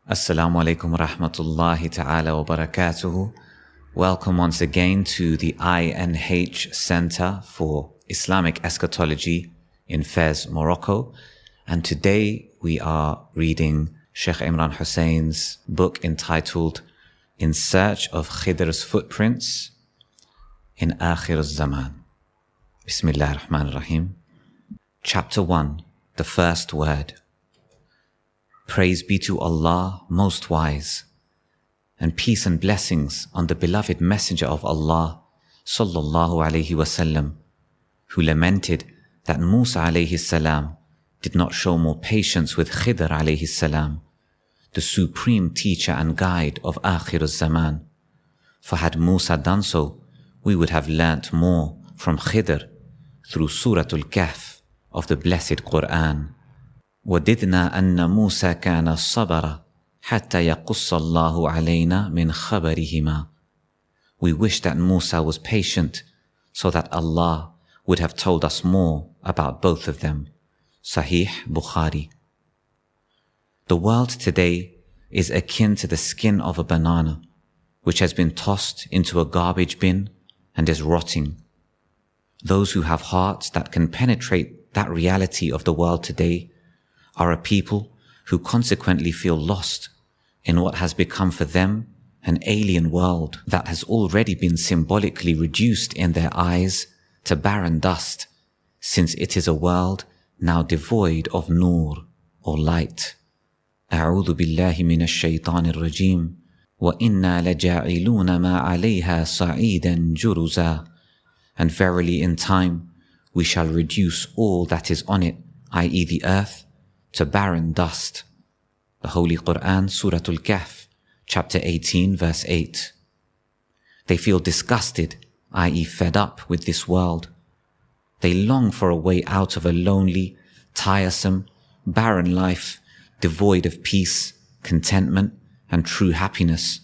Assalamu alaikum wa rahmatullahi ta'ala wa barakatuhu. Welcome once again to the INH Center for Islamic Eschatology in Fez, Morocco. And today we are reading Sheikh Imran Hosein's book entitled In Search of Khidr's Footprints in Akhir Al-Zaman. Bismillah ar-Rahman ar-Rahim. Chapter 1, the first word. Praise be to Allah, most wise, and peace and blessings on the beloved Messenger of Allah, sallallahu alayhi wasallam, who lamented that Musa alayhi salam did not show more patience with Khidr alayhi salam, the supreme teacher and guide of Akhir Al-Zaman. For had Musa done so, we would have learnt more from Khidr through Surah Al-Kahf of the blessed Quran. وَدِدْنَا أَنَّ مُوسَى كَانَ الصَّبَرَ حَتَّى يَقُصَّ اللَّهُ عَلَيْنَا مِنْ خَبَرِهِمَا. We wish that Musa was patient so that Allah would have told us more about both of them. Sahih Bukhari. The world today is akin to the skin of a banana, which has been tossed into a garbage bin and is rotting. Those who have hearts that can penetrate that reality of the world today are a people who consequently feel lost in what has become for them an alien world that has already been symbolically reduced in their eyes to barren dust, since it is a world now devoid of nur or light. أعوذ بالله من الشيطان الرجيم وإنا لجاعلون ما عليها صعيدا جرزا. And verily in time we shall reduce all that is on it, i.e. the earth, to barren dust. The Holy Quran, Surah Al-Kahf, chapter 18, verse 8. They feel disgusted, i.e. fed up with this world. They long for a way out of a lonely, tiresome, barren life devoid of peace, contentment, and true happiness.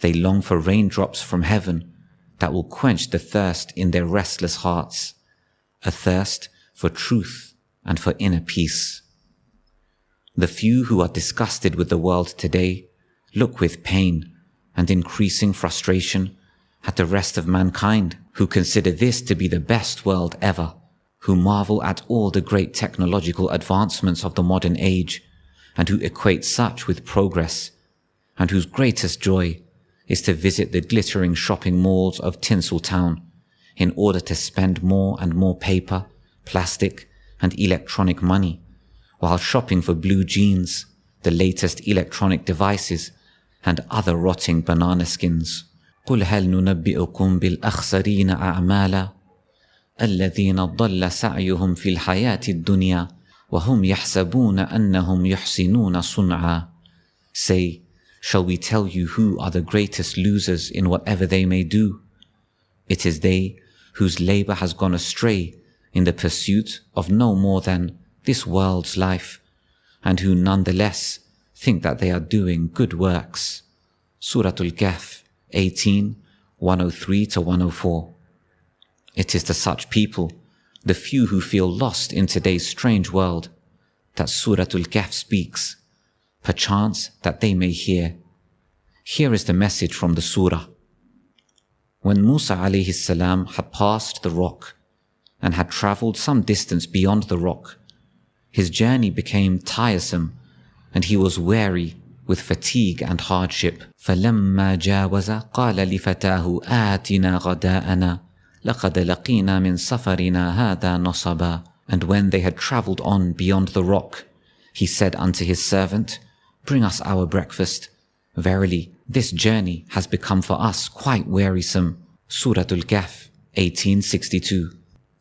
They long for raindrops from heaven that will quench the thirst in their restless hearts, a thirst for truth and for inner peace. The few who are disgusted with the world today look with pain and increasing frustration at the rest of mankind, who consider this to be the best world ever, who marvel at all the great technological advancements of the modern age, and who equate such with progress, and whose greatest joy is to visit the glittering shopping malls of Tinseltown in order to spend more and more paper, plastic, and electronic money, while shopping for blue jeans, the latest electronic devices, and other rotting banana skins. قُلْ هَلْ نُنَبِّئُكُمْ بِالْأَخْسَرِينَ أَعْمَالًا الَّذِينَ ضَلَّ سَعْيُهُمْ فِي الْحَيَاةِ الدُّنْيَا وَهُمْ يَحْسَبُونَ أَنَّهُمْ يُحْسِنُونَ صُنْعًا. Say, shall we tell you who are the greatest losers in whatever they may do? It is they whose labor has gone astray in the pursuit of no more than this world's life, and who nonetheless think that they are doing good works. Surah Al-Kahf 18, 103 to 104. It is to such people, the few who feel lost in today's strange world, that Surah Al-Kahf speaks, perchance that they may hear. Here is the message from the surah. When Musa alayhi salam had passed the rock and had travelled some distance beyond the rock, his journey became tiresome and he was weary with fatigue and hardship. فَلَمَّا جَاوَزَ قَالَ لِفَتَاهُ آتِنَا غَدَاءَنَا لَقَدْ لَقِينَا مِنْ سَفَرِنَا هَذَا نَصَبًا. And when they had travelled on beyond the rock, he said unto his servant, Bring us our breakfast. Verily, this journey has become for us quite wearisome. Surah Al-Kahf 1862.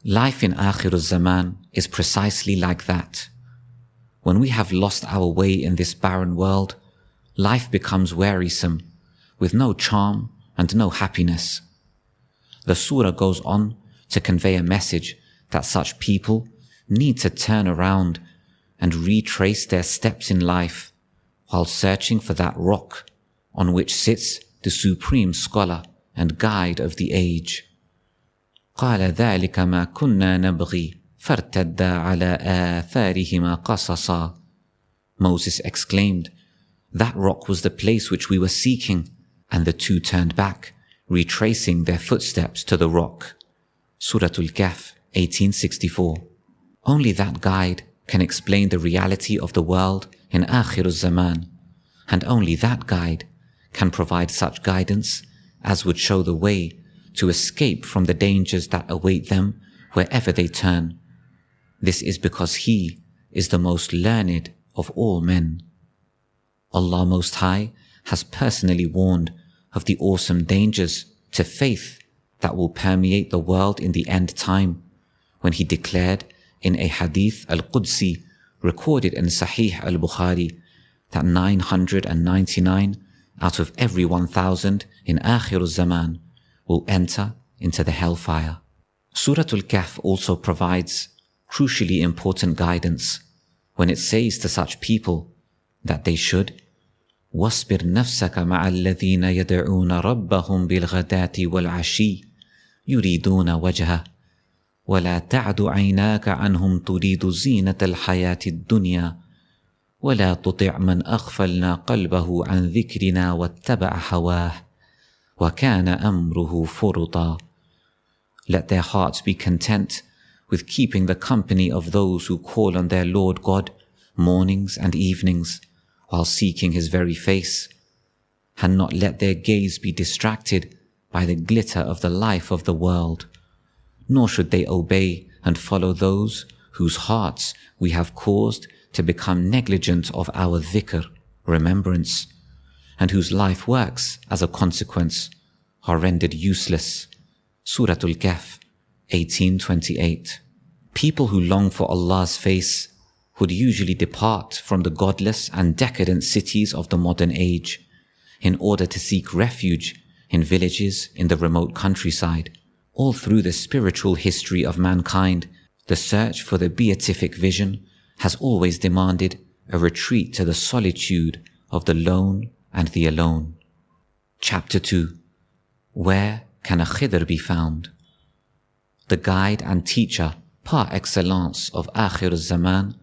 Life in Akhir Al-Zaman is precisely like that. When we have lost our way in this barren world, life becomes wearisome, with no charm and no happiness. The surah goes on to convey a message that such people need to turn around and retrace their steps in life while searching for that rock on which sits the supreme scholar and guide of the age. قال ذلك ما كنا نبغي فارتدا على آثارهما قصصا. Moses exclaimed, That rock was the place which we were seeking, and the two turned back, retracing their footsteps to the rock. Surah Al-Kahf, 1864. Only that guide can explain the reality of the world in Akhir Al-Zaman, and only that guide can provide such guidance as would show the way to escape from the dangers that await them wherever they turn. This is because He is the most learned of all men. Allah Most High has personally warned of the awesome dangers to faith that will permeate the world in the end time, when He declared in a Hadith Al-Qudsi recorded in Sahih Al-Bukhari that 999 out of every 1,000 in Akhir Al-Zaman will enter into the hellfire. Surah Al-Kahf also provides crucially important guidance when it says to such people that they should وَاصْبِرْ نَفْسَكَ مَعَ الَّذِينَ يَدْعُونَ رَبَّهُمْ بِالْغَدَاةِ وَالْعَشِيِّ يُرِيدُونَ وَجْهَهُ وَلَا تَعْدُ عَيْنَاكَ عَنْهُمْ تُرِيدُ زِينَةَ الْحَيَاةِ الدُّنْيَا وَلَا تُطِعْ مَنْ أَغْفَلْنَا قَلْبَهُ عَنْ ذِكْرِنَا وَاتَّبَعَ هَوَاهُ وَكَانَ أَمْرُهُ فُرُطًا. Let their hearts be content with keeping the company of those who call on their Lord God mornings and evenings while seeking His very face, and not let their gaze be distracted by the glitter of the life of the world, nor should they obey and follow those whose hearts we have caused to become negligent of our dhikr, remembrance, and whose life works as a consequence are rendered useless. Surah Al-Kahf, 1828. People who long for Allah's face would usually depart from the godless and decadent cities of the modern age in order to seek refuge in villages in the remote countryside. All through the spiritual history of mankind, the search for the beatific vision has always demanded a retreat to the solitude of the lone and the alone. Chapter 2. Where can a Khidr be found? The guide and teacher par excellence of Akhir Al-Zaman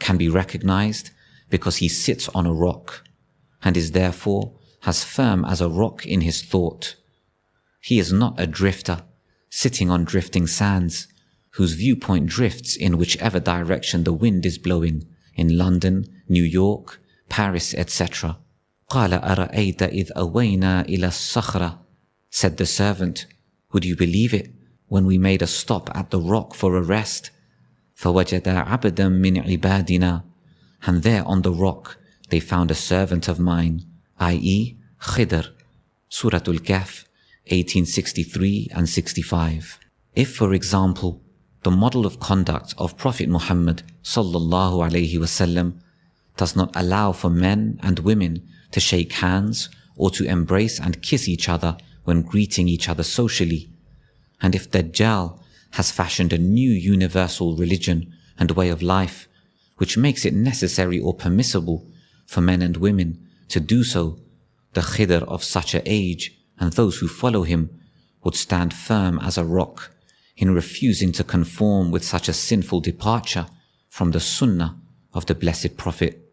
can be recognized because he sits on a rock and is therefore as firm as a rock in his thought. He is not a drifter sitting on drifting sands whose viewpoint drifts in whichever direction the wind is blowing in London, New York, Paris, etc. قَالَ أَرَأَيْتَ إِذْ أَوَيْنَا إِلَى الصَّخْرَةِ. Said the servant, would you believe it when we made a stop at the rock for a rest? فَوَجَدَ عَبْدًا مِّنْ عِبَادِنَا. And there on the rock they found a servant of mine, i.e. Khidr. Surah Al-Kahf, 1863 and 65. If, for example, the model of conduct of Prophet Muhammad sallallahu alaihi wasallam does not allow for men and women to shake hands or to embrace and kiss each other when greeting each other socially, and if Dajjal has fashioned a new universal religion and way of life which makes it necessary or permissible for men and women to do so, the Khidr of such an age and those who follow him would stand firm as a rock in refusing to conform with such a sinful departure from the Sunnah of the Blessed Prophet.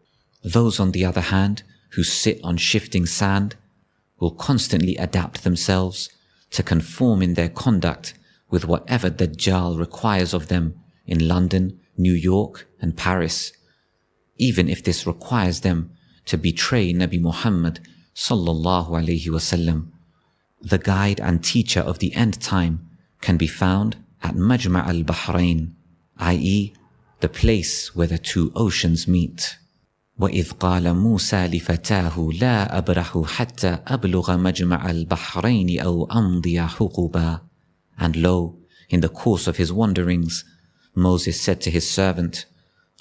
Those, on the other hand, who sit on shifting sand will constantly adapt themselves to conform in their conduct with whatever Dajjal requires of them in London, New York, and Paris, even if this requires them to betray Nabi Muhammad sallallahu alaihi wasallam. The guide and teacher of the end time can be found at Majma' al-Bahrain, i.e. the place where the two oceans meet. وَإِذْ قَالَ مُوسَى لِفَتَاهُ لَا أَبْرَحُ حَتَّى أَبْلُغَ مَجْمَعَ الْبَحْرَيْنِ أَوْ أَمْضِيَ حُقُبًا. And lo, in the course of his wanderings, Moses said to his servant,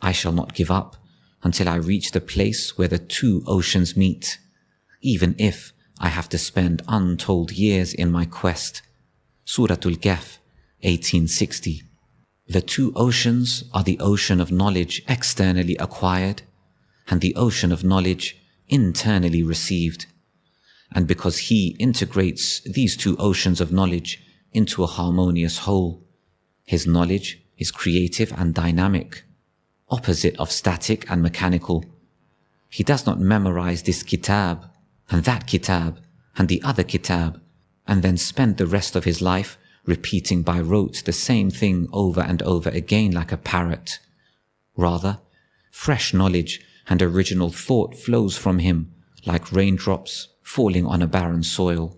I shall not give up until I reach the place where the two oceans meet, even if I have to spend untold years in my quest. Surah Al-Kahf, 1860. The two oceans are the ocean of knowledge externally acquired and the ocean of knowledge internally received. And because he integrates these two oceans of knowledge into a harmonious whole, his knowledge is creative and dynamic, opposite of static and mechanical. He does not memorize this kitab and that kitab and the other kitab and then spend the rest of his life repeating by rote the same thing over and over again like a parrot. Rather, fresh knowledge and original thought flows from him like raindrops falling on a barren soil.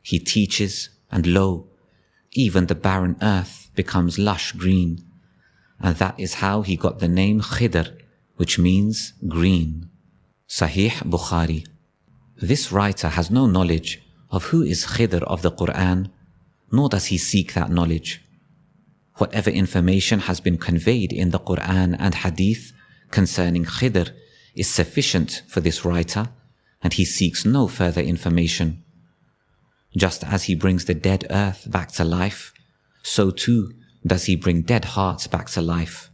He teaches, and lo, even the barren earth becomes lush green. And that is how he got the name Khidr, which means green. Sahih Bukhari. This writer has no knowledge of who is Khidr of the Quran, nor does he seek that knowledge. Whatever information has been conveyed in the Quran and Hadith concerning Khidr is sufficient for this writer, and he seeks no further information. Just as he brings the dead earth back to life, so too does he bring dead hearts back to life,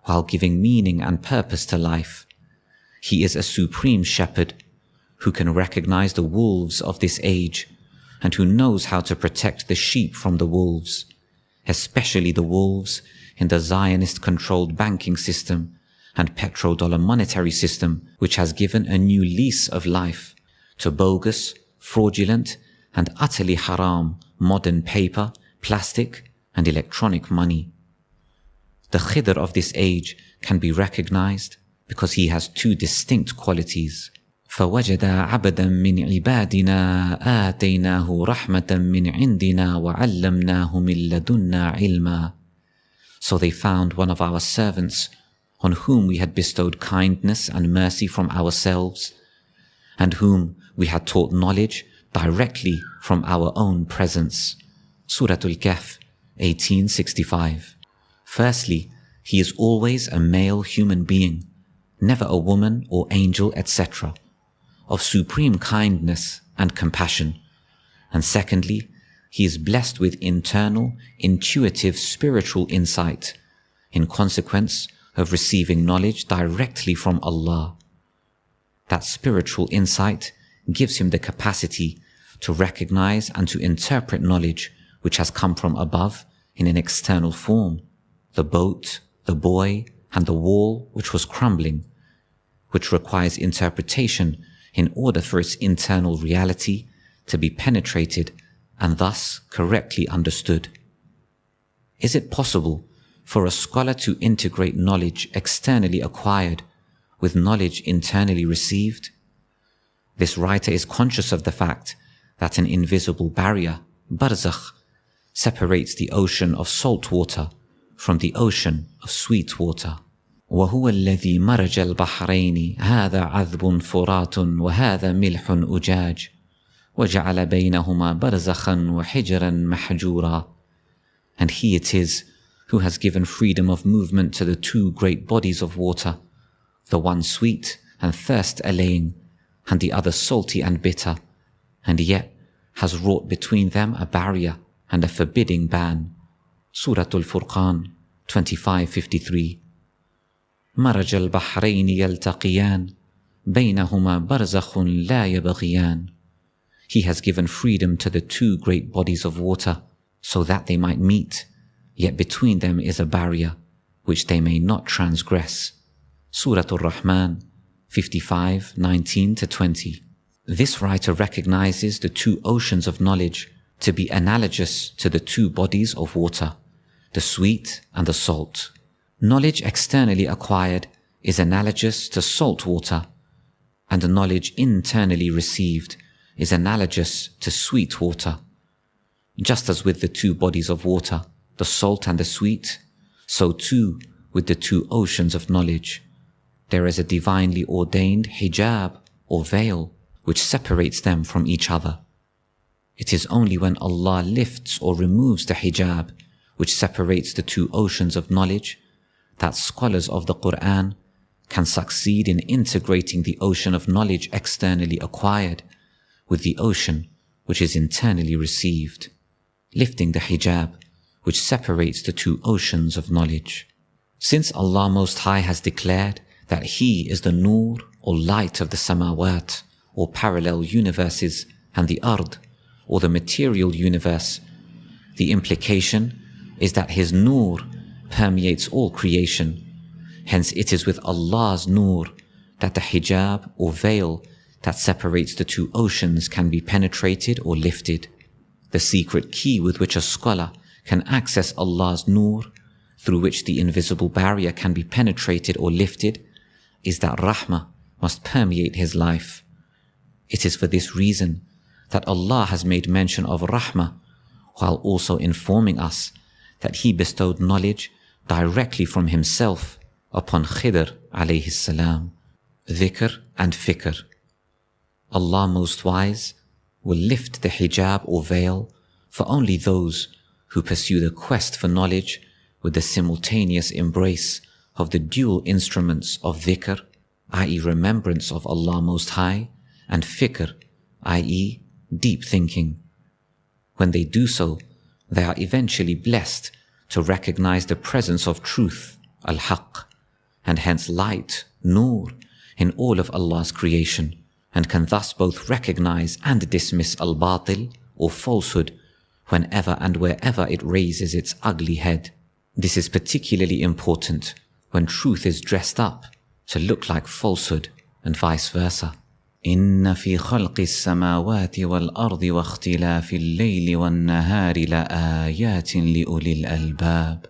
while giving meaning and purpose to life. He is a supreme shepherd who can recognize the wolves of this age and who knows how to protect the sheep from the wolves, especially the wolves in the Zionist-controlled banking system and petrodollar monetary system, which has given a new lease of life to bogus, fraudulent, and utterly haram modern paper, plastic, and electronic money. The Khidr of this age can be recognized because he has two distinct qualities. فَوَجَدَ عَبْدًا مِّنْ عِبَادِنَا آتَيْنَاهُ رَحْمَةً مِّنْ عِنْدِنَا وَعَلَّمْنَاهُ مِن لَّدُنَّا عِلْمًا. So they found one of our servants on whom we had bestowed kindness and mercy from ourselves, and whom we had taught knowledge directly from our own presence. Surah Al-Kahf, 1865. Firstly, he is always a male human being, never a woman or angel, etc., of supreme kindness and compassion. And secondly, he is blessed with internal, intuitive spiritual insight in consequence of receiving knowledge directly from Allah. That spiritual insight gives him the capacity to recognize and to interpret knowledge which has come from above in an external form, the boat, the boy, and the wall which was crumbling, which requires interpretation in order for its internal reality to be penetrated and thus correctly understood. Is it possible for a scholar to integrate knowledge externally acquired with knowledge internally received? This writer is conscious of the fact that an invisible barrier, barzakh, separates the ocean of salt water from the ocean of sweet water. وهو الذي مرج البحرين هذا عذب فرات وهذا ملح أجاج وجعل بينهما برزخا وحجرا محجورا. And he it is who has given freedom of movement to the two great bodies of water, the one sweet and thirst allaying, and the other salty and bitter, and yet has wrought between them a barrier and a forbidding ban. Surah Al-Furqan, 25:53. مرج البحرين يلتقيان بينهما برزخ لا يبغيان. He has given freedom to the two great bodies of water so that they might meet, yet between them is a barrier which they may not transgress. Surah Al-Rahman, 55:19-20. This writer recognizes the two oceans of knowledge to be analogous to the two bodies of water, the sweet and the salt. Knowledge externally acquired is analogous to salt water, and the knowledge internally received is analogous to sweet water. Just as with the two bodies of water, the salt and the sweet, so too with the two oceans of knowledge. There is a divinely ordained hijab or veil which separates them from each other. It is only when Allah lifts or removes the hijab which separates the two oceans of knowledge that scholars of the Quran can succeed in integrating the ocean of knowledge externally acquired with the ocean which is internally received, lifting the hijab which separates the two oceans of knowledge. Since Allah Most High has declared that He is the nur or light of the samawat or parallel universes and the ard or the material universe, the implication is that His nur permeates all creation. Hence it is with Allah's nur that the hijab or veil that separates the two oceans can be penetrated or lifted. The secret key with which a scholar can access Allah's nur, through which the invisible barrier can be penetrated or lifted, is that rahmah must permeate his life. It is for this reason that Allah has made mention of rahmah while also informing us that He bestowed knowledge directly from Himself upon Khidr alayhi salam, dhikr and fikr. Allah Most Wise will lift the hijab or veil for only those who pursue the quest for knowledge with the simultaneous embrace of the dual instruments of dhikr, i.e. remembrance of Allah Most High, and fikr, i.e. deep thinking. When they do so, they are eventually blessed to recognize the presence of truth, al-haq, and hence light, nur, in all of Allah's creation, and can thus both recognize and dismiss al-batil, or falsehood, whenever and wherever it raises its ugly head. This is particularly important when truth is dressed up to look like falsehood, and vice versa. إن في خلق السماوات والأرض واختلاف الليل والنهار لآيات لأولي الألباب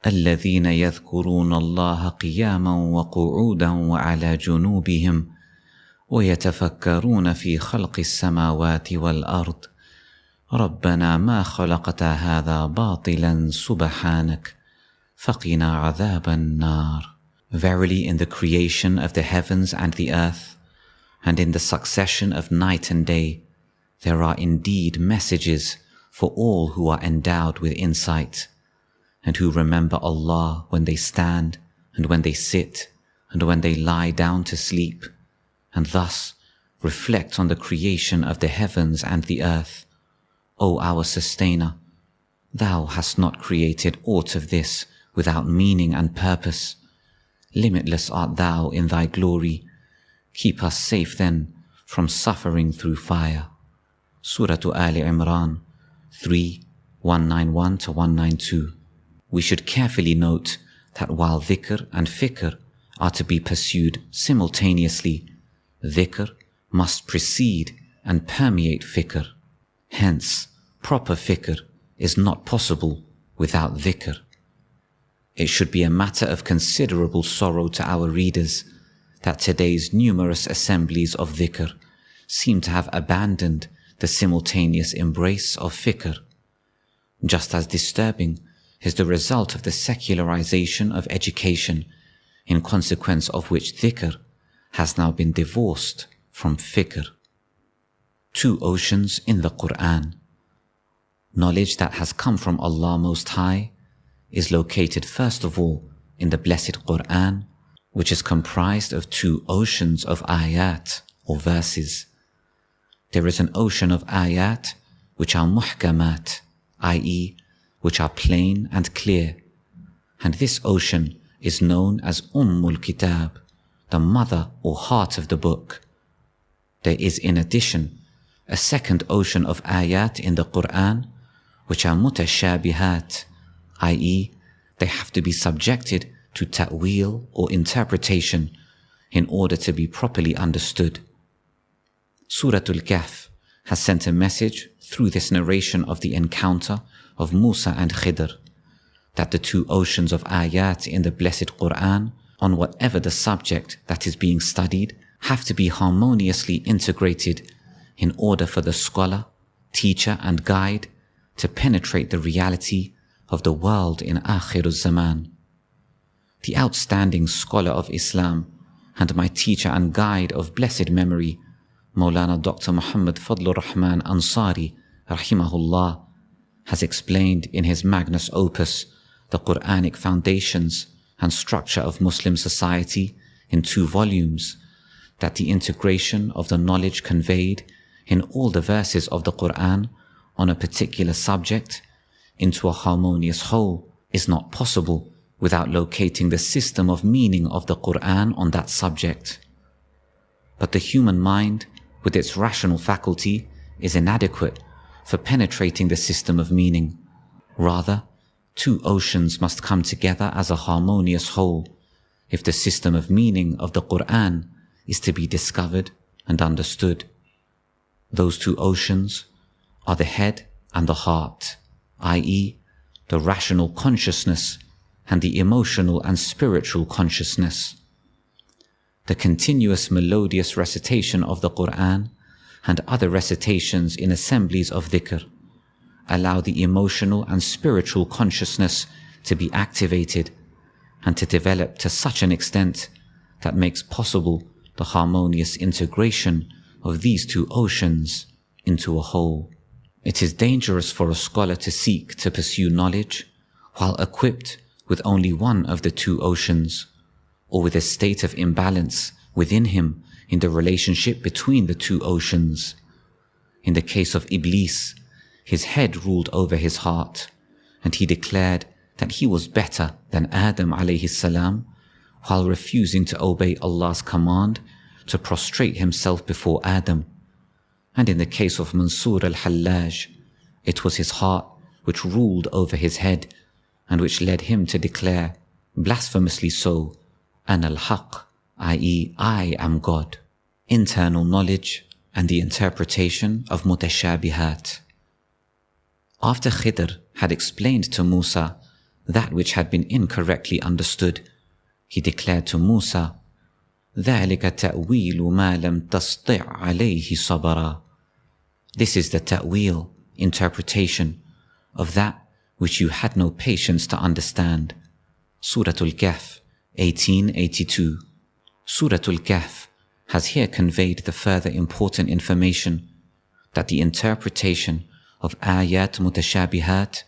الذين يذكرون الله قياما وقعودا وعلى جنوبهم ويتفكرون في خلق السماوات والأرض ربنا ما خلقت هذا باطلا سبحانك فقنا عذاب النار. Verily, in the creation of the heavens and the earth, and in the succession of night and day, there are indeed messages for all who are endowed with insight, and who remember Allah when they stand, and when they sit, and when they lie down to sleep, and thus reflect on the creation of the heavens and the earth. O our Sustainer, Thou hast not created aught of this without meaning and purpose. Limitless art Thou in Thy glory. Keep us safe then from suffering through fire. Surah Ali Imran 3:191-192. We should carefully note that while dhikr and fikr are to be pursued simultaneously, dhikr must precede and permeate fikr. Hence, proper fikr is not possible without dhikr. It should be a matter of considerable sorrow to our readers that today's numerous assemblies of dhikr seem to have abandoned the simultaneous embrace of fikr. Just as disturbing is the result of the secularization of education, in consequence of which dhikr has now been divorced from fikr. Two oceans in the Quran. Knowledge that has come from Allah Most High is located first of all in the blessed Quran, which is comprised of two oceans of ayat, or verses. There is an ocean of ayat which are muhkamat, i.e., which are plain and clear, and this ocean is known as Ummul Kitab, the mother or heart of the book. There is in addition a second ocean of ayat in the Quran which are mutashabihat, i.e., they have to be subjected to ta'wil or interpretation in order to be properly understood. Surah Al-Kahf has sent a message through this narration of the encounter of Musa and Khidr, that the two oceans of ayat in the blessed Quran, on whatever the subject that is being studied, have to be harmoniously integrated in order for the scholar, teacher and guide to penetrate the reality of the world in Akhir Al-Zaman. The outstanding scholar of Islam and my teacher and guide of blessed memory, Maulana Dr. Muhammad Fadlur Rahman Ansari, rahimahullah, has explained in his magnus opus, The Quranic Foundations and Structure of Muslim Society, in 2 volumes, that the integration of the knowledge conveyed in all the verses of the Quran on a particular subject into a harmonious whole is not possible without locating the system of meaning of the Quran on that subject. But the human mind, with its rational faculty, is inadequate for penetrating the system of meaning. Rather, 2 oceans must come together as a harmonious whole if the system of meaning of the Quran is to be discovered and understood. Those two oceans are the head and the heart, i.e., the rational consciousness and the emotional and spiritual consciousness. The continuous melodious recitation of the Quran and other recitations in assemblies of dhikr allow the emotional and spiritual consciousness to be activated and to develop to such an extent that makes possible the harmonious integration of these two oceans into a whole. It is dangerous for a scholar to seek to pursue knowledge while equipped with only one of the two oceans, or with a state of imbalance within him in the relationship between the two oceans. In the case of Iblis, his head ruled over his heart, and he declared that he was better than Adam alayhi salam, while refusing to obey Allah's command to prostrate himself before Adam. And in the case of Mansur al-Hallaj, it was his heart which ruled over his head, and which led him to declare, blasphemously so, Ana al-Haq, i.e., I am God. Internal knowledge and the interpretation of mutashabihat. After Khidr had explained to Musa that which had been incorrectly understood, he declared to Musa, ذَلِكَ تَأْوِيلُ مَا لَمْ تَسْطِعْ عَلَيْهِ صَبَرًا. This is the ta'wil, interpretation, of that which you had no patience to understand. Surah Al-Kahf, 1882. Surah Al-Kahf has here conveyed the further important information that the interpretation of ayat mutashabihat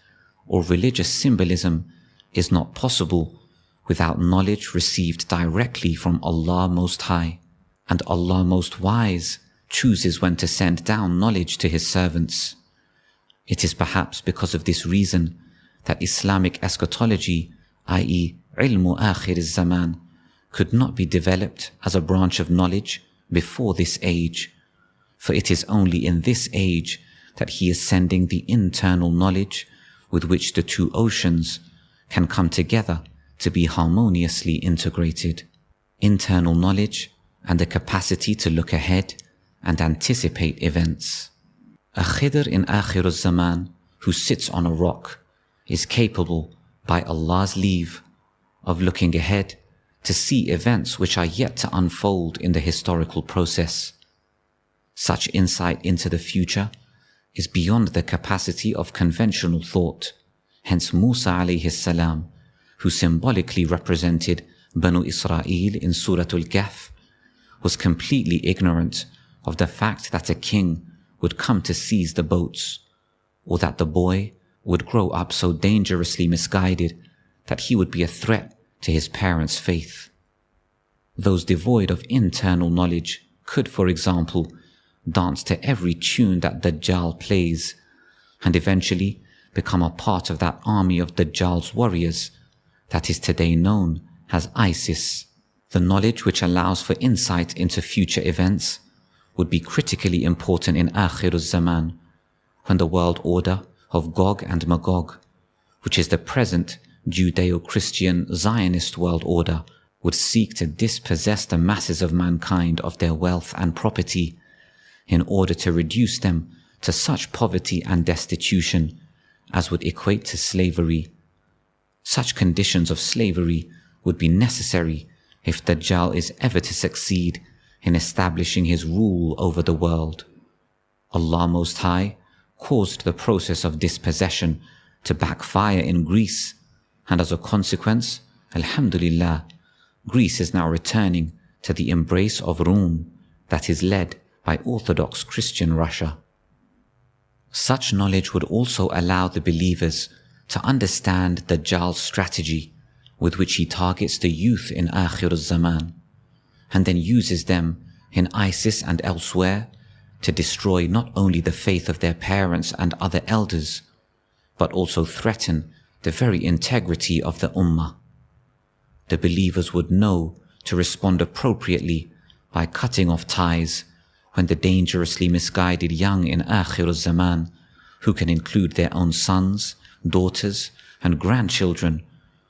or religious symbolism is not possible without knowledge received directly from Allah Most High, and Allah Most Wise chooses when to send down knowledge to His servants. It is perhaps because of this reason that Islamic eschatology, i.e. ilmu Akhir Al-Zaman, could not be developed as a branch of knowledge before this age, for it is only in this age that He is sending the internal knowledge with which the two oceans can come together to be harmoniously integrated. Internal knowledge and the capacity to look ahead and anticipate events. A Khidr in Akhir Al-Zaman who sits on a rock is capable, by Allah's leave, of looking ahead to see events which are yet to unfold in the historical process. Such insight into the future is beyond the capacity of conventional thought. Hence Musa alayhi salam, who symbolically represented Banu Israel in Surah Al-Kahf, was completely ignorant of the fact that a king would come to seize the boats, or that the boy would grow up so dangerously misguided that he would be a threat to his parents' faith. Those devoid of internal knowledge could, for example, dance to every tune that Dajjal plays, and eventually become a part of that army of Dajjal's warriors that is today known as ISIS. The knowledge which allows for insight into future events would be critically important in Akhir Al-Zaman, when the world order of Gog and Magog, which is the present Judeo-Christian Zionist world order, would seek to dispossess the masses of mankind of their wealth and property in order to reduce them to such poverty and destitution as would equate to slavery. Such conditions of slavery would be necessary if Dajjal is ever to succeed in establishing his rule over the world. Allah Most High caused the process of dispossession to backfire in Greece, and as a consequence, Alhamdulillah, Greece is now returning to the embrace of Rome that is led by Orthodox Christian Russia. Such knowledge would also allow the believers to understand Dajjal's strategy with which he targets the youth in Akhir Al-Zaman, and then uses them in ISIS and elsewhere to destroy not only the faith of their parents and other elders, but also threaten the very integrity of the Ummah. The believers would know to respond appropriately by cutting off ties when the dangerously misguided young in Akhir Al-Zaman, who can include their own sons, daughters, and grandchildren,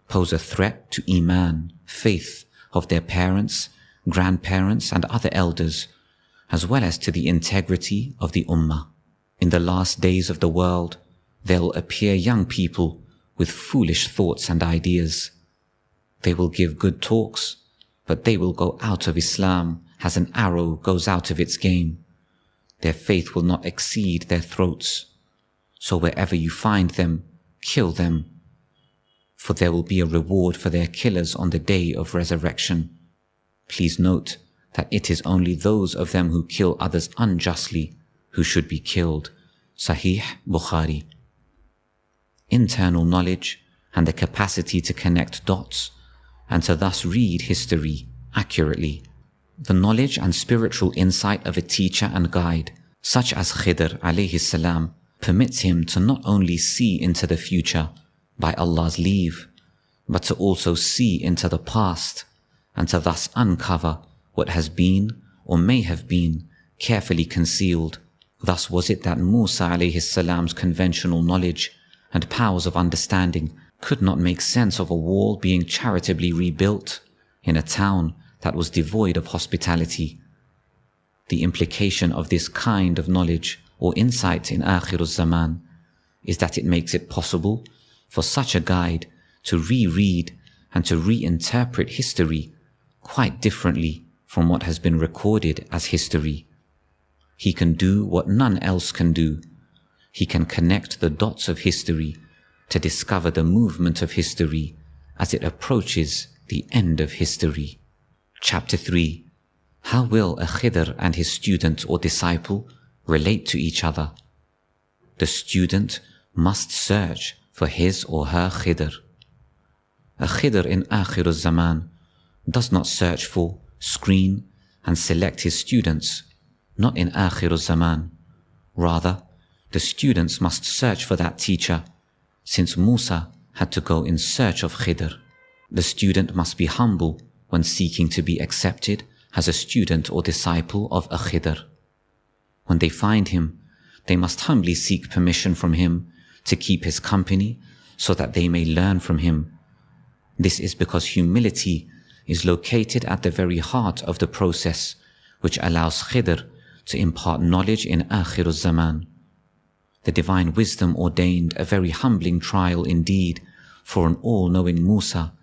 pose a threat to Iman, faith, of their parents, grandparents and other elders, as well as to the integrity of the Ummah. In the last days of the world, there will appear young people with foolish thoughts and ideas. They will give good talks, but they will go out of Islam as an arrow goes out of its game. Their faith will not exceed their throats. So wherever you find them, kill them, for there will be a reward for their killers on the day of resurrection. Please note that it is only those of them who kill others unjustly who should be killed. Sahih Bukhari. Internal knowledge and the capacity to connect dots and to thus read history accurately. The knowledge and spiritual insight of a teacher and guide, such as Khidr alayhi salam, permits him to not only see into the future by Allah's leave, but to also see into the past and to thus uncover what has been or may have been carefully concealed. Thus was it that Musa alayhi salam's conventional knowledge and powers of understanding could not make sense of a wall being charitably rebuilt in a town that was devoid of hospitality. The implication of this kind of knowledge or insight in Akhir Al-Zaman is that it makes it possible for such a guide to reread and to reinterpret history quite differently from what has been recorded as history. He can do what none else can do. He can connect the dots of history to discover the movement of history as it approaches the end of history. Chapter 3. How will a Khidr and his student or disciple relate to each other? The student must search for his or her Khidr. A Khidr in Akhir Al-Zaman does not search for, screen and select his students, not in Akhir Al-Zaman. Rather, the students must search for that teacher, since Musa had to go in search of Khidr. The student must be humble when seeking to be accepted as a student or disciple of a Khidr. When they find him, they must humbly seek permission from him to keep his company so that they may learn from him. This is because humility is located at the very heart of the process which allows Khidr to impart knowledge in Akhir Al-Zaman. The divine wisdom ordained a very humbling trial indeed for an all-knowing Musa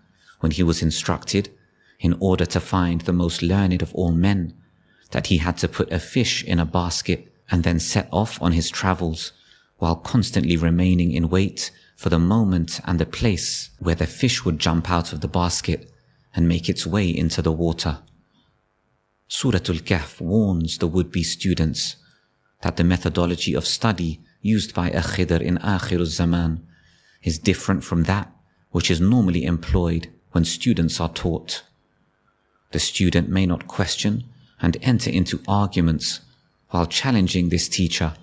when he was instructed, in order to find the most learned of all men, that he had to put a fish in a basket and then set off on his travels, while constantly remaining in wait for the moment and the place where the fish would jump out of the basket and make its way into the water. Surah Al-Kahf warns the would-be students that the methodology of study used by a Khidr in Akhir Al-Zaman is different from that which is normally employed when students are taught. The student may not question and enter into arguments while challenging this teacher,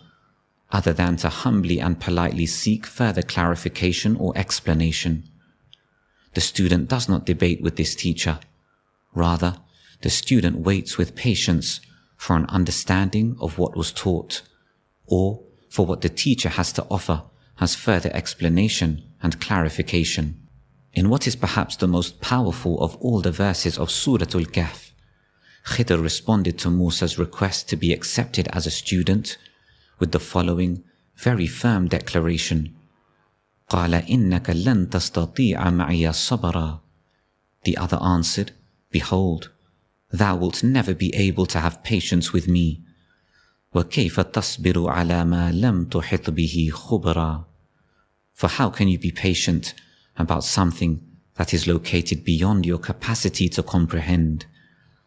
other than to humbly and politely seek further clarification or explanation. The student does not debate with this teacher. Rather, the student waits with patience for an understanding of what was taught, or for what the teacher has to offer as further explanation and clarification. In what is perhaps the most powerful of all the verses of Surah Al-Kahf, Khidr responded to Musa's request to be accepted as a student with the following very firm declaration: قَالَ إِنَّكَ لَن تَسْتَطِيعَ مَعِيَ صَبْرًا. The other answered, Behold, thou wilt never be able to have patience with me. وَكَيْفَ تَصْبِرُ عَلَى مَا لَمْ تُحِطْ بِهِ خُبْرًا. For how can you be patient about something that is located beyond your capacity to comprehend?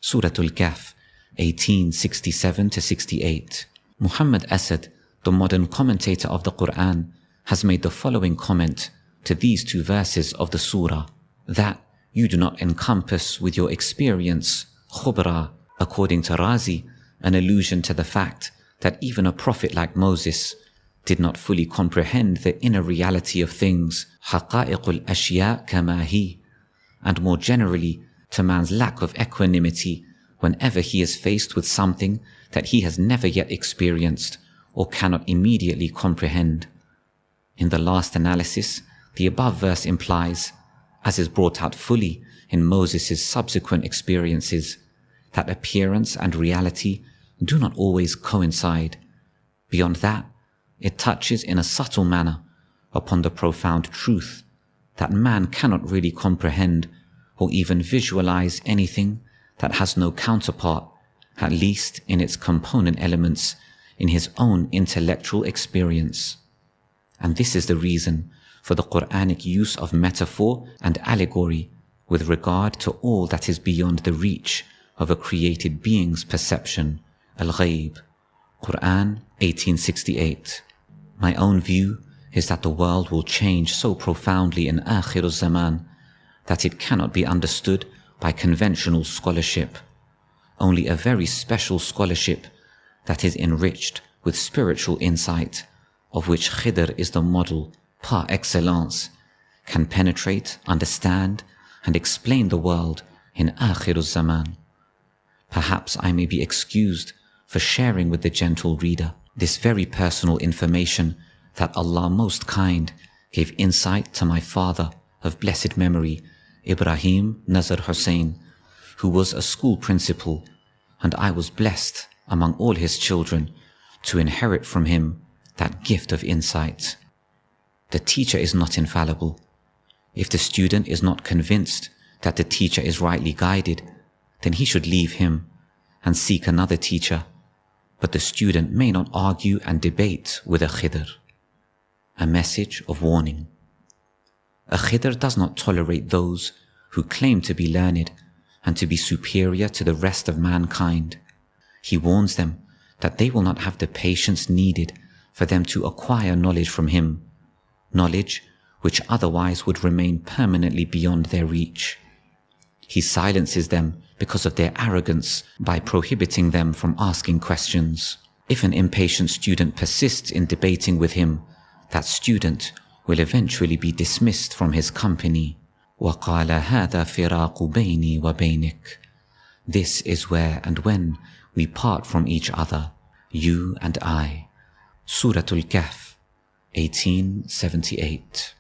Surah Al-Kahf 18:67-68. Muhammad Asad, the modern commentator of the Quran, has made the following comment to these two verses of the surah: that you do not encompass with your experience khubra, according to Razi, an allusion to the fact that even a prophet like Moses did not fully comprehend the inner reality of things, haqa'iqul ashya kama hi, and more generally to man's lack of equanimity whenever he is faced with something that he has never yet experienced or cannot immediately comprehend. In the last analysis, the above verse implies, as is brought out fully in Moses' subsequent experiences, that appearance and reality do not always coincide. Beyond that, it touches in a subtle manner upon the profound truth that man cannot really comprehend or even visualize anything that has no counterpart, at least in its component elements, in his own intellectual experience. And this is the reason for the Quranic use of metaphor and allegory with regard to all that is beyond the reach of a created being's perception. Al-Ghayb, Quran 1868. My own view is that the world will change so profoundly in Akhir Al-Zaman that it cannot be understood by conventional scholarship. Only a very special scholarship that is enriched with spiritual insight, of which Khidr is the model par excellence, can penetrate, understand, and explain the world in Akhir Al-Zaman. Perhaps I may be excused for sharing with the gentle reader this very personal information that Allah Most Kind gave insight to my father of blessed memory, Ibrahim Nazar Hosein, who was a school principal, and I was blessed among all his children to inherit from him that gift of insight. The teacher is not infallible. If the student is not convinced that the teacher is rightly guided, then he should leave him and seek another teacher. But the student may not argue and debate with a Khidr. A message of warning. A Khidr does not tolerate those who claim to be learned and to be superior to the rest of mankind. He warns them that they will not have the patience needed for them to acquire knowledge from him, knowledge which otherwise would remain permanently beyond their reach. He silences them because of their arrogance by prohibiting them from asking questions. If an impatient student persists in debating with him, that student will eventually be dismissed from his company. وَقَالَ هَذَا فِرَاقُ بَيْنِي وَبَيْنِكَ. This is where and when we part from each other, you and I. Surah Al-Kahf, 1878.